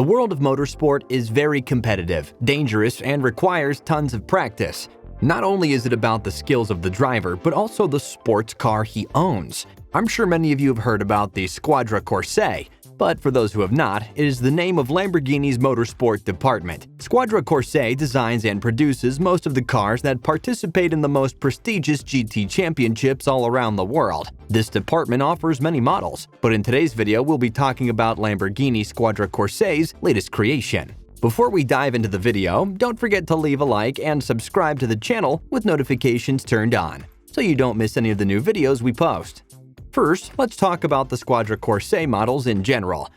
The world of motorsport is very competitive, dangerous, and requires tons of practice. Not only is it about the skills of the driver, but also the sports car he owns. I'm sure many of you have heard about the Squadra Corse, but for those who have not, it is the name of Lamborghini's motorsport department. Squadra Corse designs and produces most of the cars that participate in the most prestigious GT championships all around the world. This department offers many models, but in today's video we'll be talking about Lamborghini Squadra Corse's latest creation. Before we dive into the video, don't forget to leave a like and subscribe to the channel with notifications turned on, so you don't miss any of the new videos we post. First, let's talk about the Squadra Corse models in general.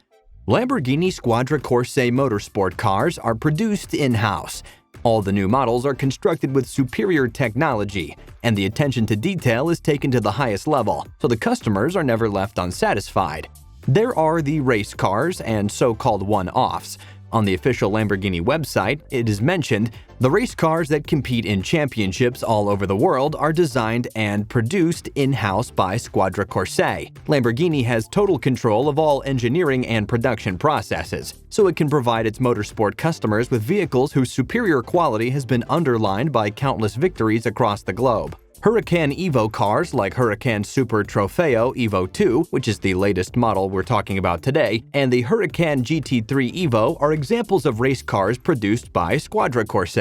Lamborghini Squadra Corse motorsport cars are produced in-house. All the new models are constructed with superior technology, and the attention to detail is taken to the highest level, so the customers are never left unsatisfied. There are the race cars and so-called one-offs. On the official Lamborghini website, it is mentioned, the race cars that compete in championships all over the world are designed and produced in-house by Squadra Corse. Lamborghini has total control of all engineering and production processes, so it can provide its motorsport customers with vehicles whose superior quality has been underlined by countless victories across the globe. Huracan Evo cars like Huracan Super Trofeo Evo 2, which is the latest model we're talking about today, and the Huracan GT3 Evo are examples of race cars produced by Squadra Corse.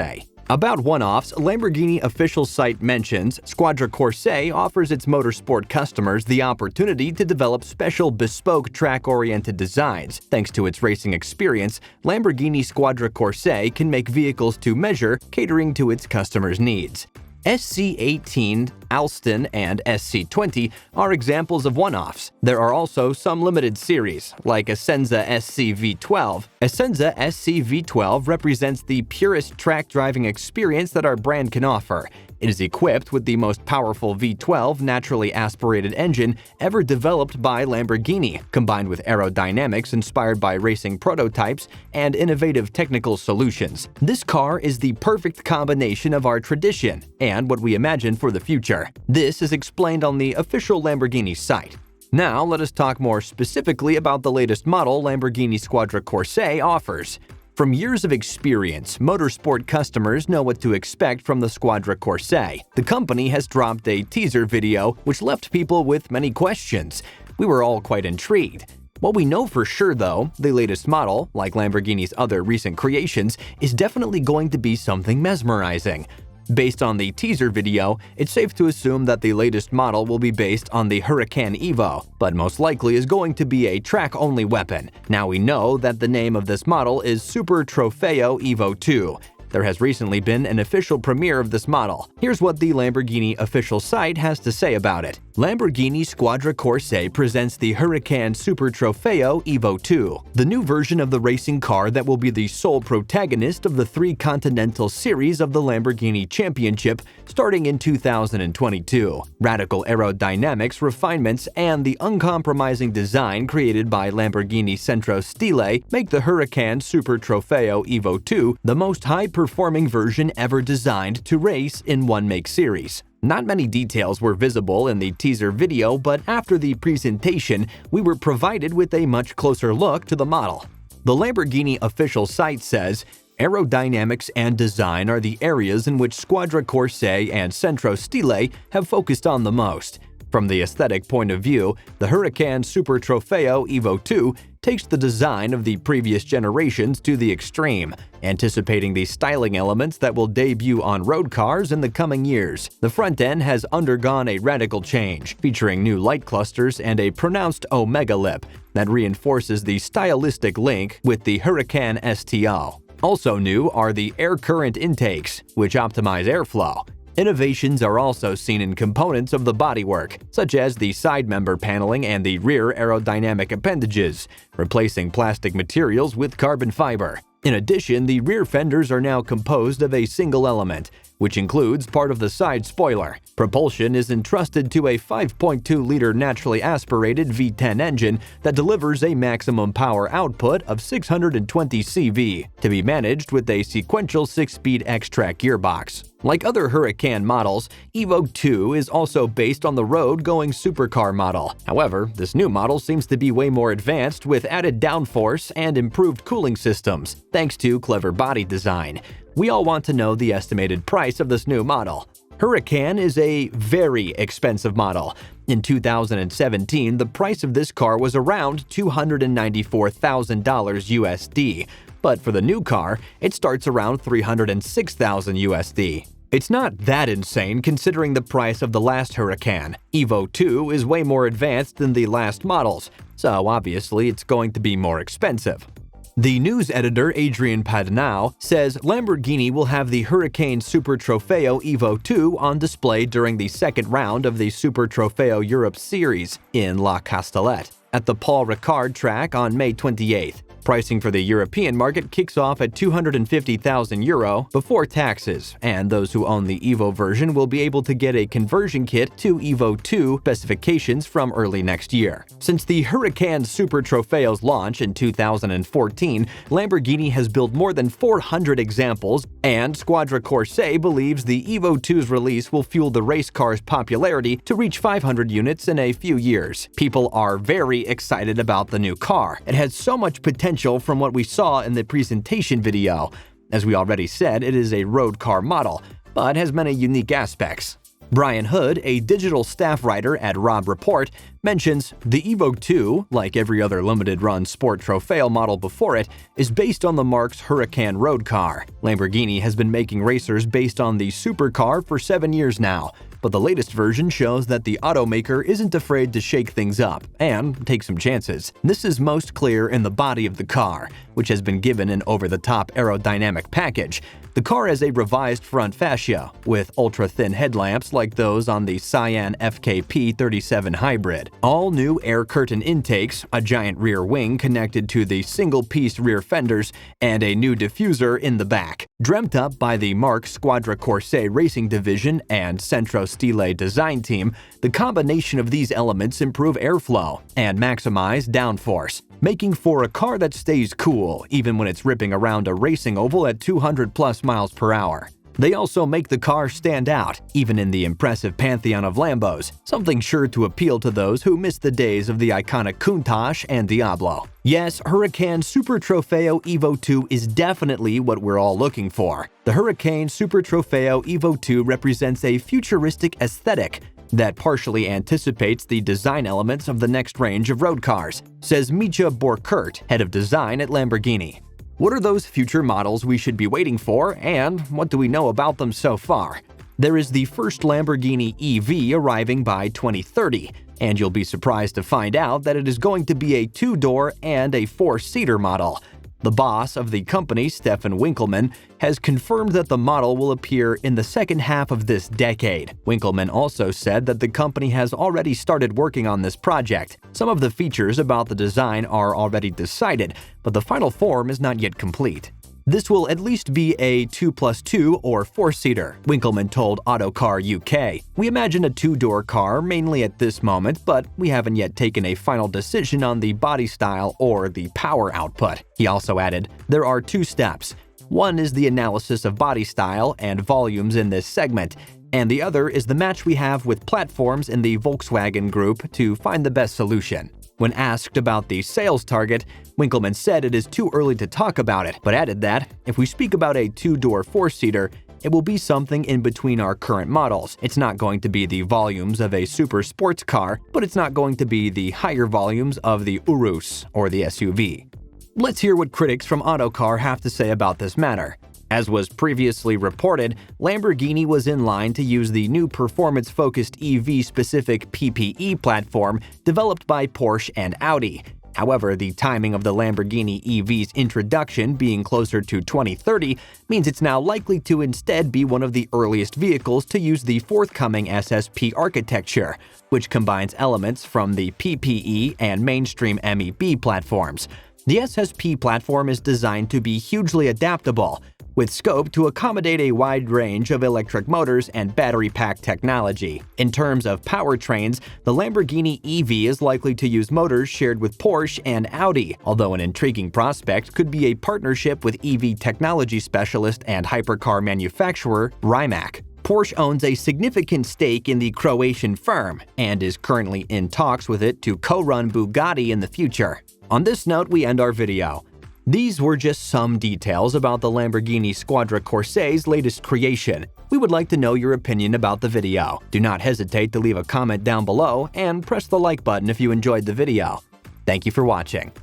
About one-offs, Lamborghini official site mentions Squadra Corse offers its motorsport customers the opportunity to develop special bespoke track-oriented designs. Thanks to its racing experience, Lamborghini Squadra Corse can make vehicles to measure, catering to its customers' needs. SC18, Alston, and SC20 are examples of one-offs. There are also some limited series, like Essenza SC V12. Essenza SC V12 represents the purest track driving experience that our brand can offer. It is equipped with the most powerful V12 naturally aspirated engine ever developed by Lamborghini, combined with aerodynamics inspired by racing prototypes and innovative technical solutions. This car is the perfect combination of our tradition and what we imagine for the future. This is explained on the official Lamborghini site. Now let us talk more specifically about the latest model Lamborghini Squadra Corse offers. From years of experience, motorsport customers know what to expect from the Squadra Corse. The company has dropped a teaser video which left people with many questions. We were all quite intrigued. What we know for sure though, the latest model, like Lamborghini's other recent creations, is definitely going to be something mesmerizing. Based on the teaser video, it's safe to assume that the latest model will be based on the Huracan Evo, but most likely is going to be a track-only weapon. Now we know that the name of this model is Super Trofeo Evo 2. There has recently been an official premiere of this model. Here's what the Lamborghini official site has to say about it. Lamborghini Squadra Corse presents the Huracan Super Trofeo Evo 2, the new version of the racing car that will be the sole protagonist of the 3 Continental Series of the Lamborghini Championship starting in 2022. Radical aerodynamics refinements and the uncompromising design created by Lamborghini Centro Stile make the Huracan Super Trofeo Evo 2 the most high-performing version ever designed to race in one make series. Not many details were visible in the teaser video, but after the presentation, we were provided with a much closer look to the model. The Lamborghini official site says, aerodynamics and design are the areas in which Squadra Corse and Centro Stile have focused on the most. From the aesthetic point of view, the Huracan Super Trofeo Evo 2 takes the design of the previous generations to the extreme, anticipating the styling elements that will debut on road cars in the coming years. The front end has undergone a radical change, featuring new light clusters and a pronounced Omega lip that reinforces the stylistic link with the Huracan STO. Also new are the air current intakes, which optimize airflow. Innovations are also seen in components of the bodywork, such as the side member paneling and the rear aerodynamic appendages, replacing plastic materials with carbon fiber. In addition, the rear fenders are now composed of a single element, which includes part of the side spoiler. Propulsion is entrusted to a 5.2-liter naturally aspirated V10 engine that delivers a maximum power output of 620 CV, to be managed with a sequential 6-speed X-Track gearbox. Like other Huracan models, Evo 2 is also based on the road-going supercar model. However, this new model seems to be way more advanced with added downforce and improved cooling systems, thanks to clever body design. We all want to know the estimated price of this new model. Huracan is a very expensive model. In 2017, the price of this car was around $294,000 USD, but for the new car, it starts around $306,000 USD. It's not that insane considering the price of the last Huracan. Evo 2 is way more advanced than the last models, so obviously it's going to be more expensive. The news editor Adrian Padenau says Lamborghini will have the Huracan Super Trofeo Evo 2 on display during the second round of the Super Trofeo Europe Series in La Castellet at the Paul Ricard track on May 28th. Pricing for the European market kicks off at €250,000 before taxes, and those who own the Evo version will be able to get a conversion kit to Evo 2 specifications from early next year. Since the Huracan Super Trofeo's launch in 2014, Lamborghini has built more than 400 examples, and Squadra Corse believes the Evo 2's release will fuel the race car's popularity to reach 500 units in a few years. People are very excited about the new car. It has so much potential from what we saw in the presentation video. As we already said, it is a road car model, but has many unique aspects. Brian Hood, a digital staff writer at Rob Report, mentions the Evo 2, like every other limited-run sport Trofeo model before it, is based on the marque's Huracan road car. Lamborghini has been making racers based on the supercar for 7 years now, but the latest version shows that the automaker isn't afraid to shake things up and take some chances. This is most clear in the body of the car, which has been given an over-the-top aerodynamic package. The car has a revised front fascia, with ultra-thin headlamps like those on the Cyan FKP 37 Hybrid. All new air curtain intakes, a giant rear wing connected to the single-piece rear fenders, and a new diffuser in the back. Dreamt up by the Marque Squadra Corse Racing Division and Centro Stile design team, the combination of these elements improve airflow and maximize downforce, making for a car that stays cool even when it's ripping around a racing oval at 200+ miles per hour. They also make the car stand out, even in the impressive pantheon of Lambos, something sure to appeal to those who miss the days of the iconic Countach and Diablo. Yes, Huracan Super Trofeo Evo 2 is definitely what we're all looking for. The Huracan Super Trofeo Evo 2 represents a futuristic aesthetic that partially anticipates the design elements of the next range of road cars, says Mitja Borkert, head of design at Lamborghini. What are those future models we should be waiting for, and what do we know about them so far? There is the first Lamborghini EV arriving by 2030, and you'll be surprised to find out that it is going to be a 2-door and a 4-seater model. The boss of the company, Stefan Winkelmann, has confirmed that the model will appear in the second half of this decade. Winkelmann also said that the company has already started working on this project. Some of the features about the design are already decided, but the final form is not yet complete. This will at least be a 2+2 or 4-seater, Winkelmann told Autocar UK. We imagine a 2-door car mainly at this moment, but we haven't yet taken a final decision on the body style or the power output. He also added, there are 2 steps. One is the analysis of body style and volumes in this segment, and the other is the match we have with platforms in the Volkswagen Group to find the best solution. When asked about the sales target, Winkelmann said it is too early to talk about it, but added that, if we speak about a 2-door 4-seater, it will be something in between our current models. It's not going to be the volumes of a super sports car, but it's not going to be the higher volumes of the Urus or the SUV. Let's hear what critics from Autocar have to say about this matter. As was previously reported, Lamborghini was in line to use the new performance-focused EV-specific PPE platform developed by Porsche and Audi. However, the timing of the Lamborghini EV's introduction being closer to 2030 means it's now likely to instead be one of the earliest vehicles to use the forthcoming SSP architecture, which combines elements from the PPE and mainstream MEB platforms. The SSP platform is designed to be hugely adaptable, with scope to accommodate a wide range of electric motors and battery pack technology. In terms of powertrains, the Lamborghini EV is likely to use motors shared with Porsche and Audi, although an intriguing prospect could be a partnership with EV technology specialist and hypercar manufacturer Rimac. Porsche owns a significant stake in the Croatian firm and is currently in talks with it to co-run Bugatti in the future. On this note, we end our video. These were just some details about the Lamborghini Squadra Corse's latest creation. We would like to know your opinion about the video. Do not hesitate to leave a comment down below and press the like button if you enjoyed the video. Thank you for watching.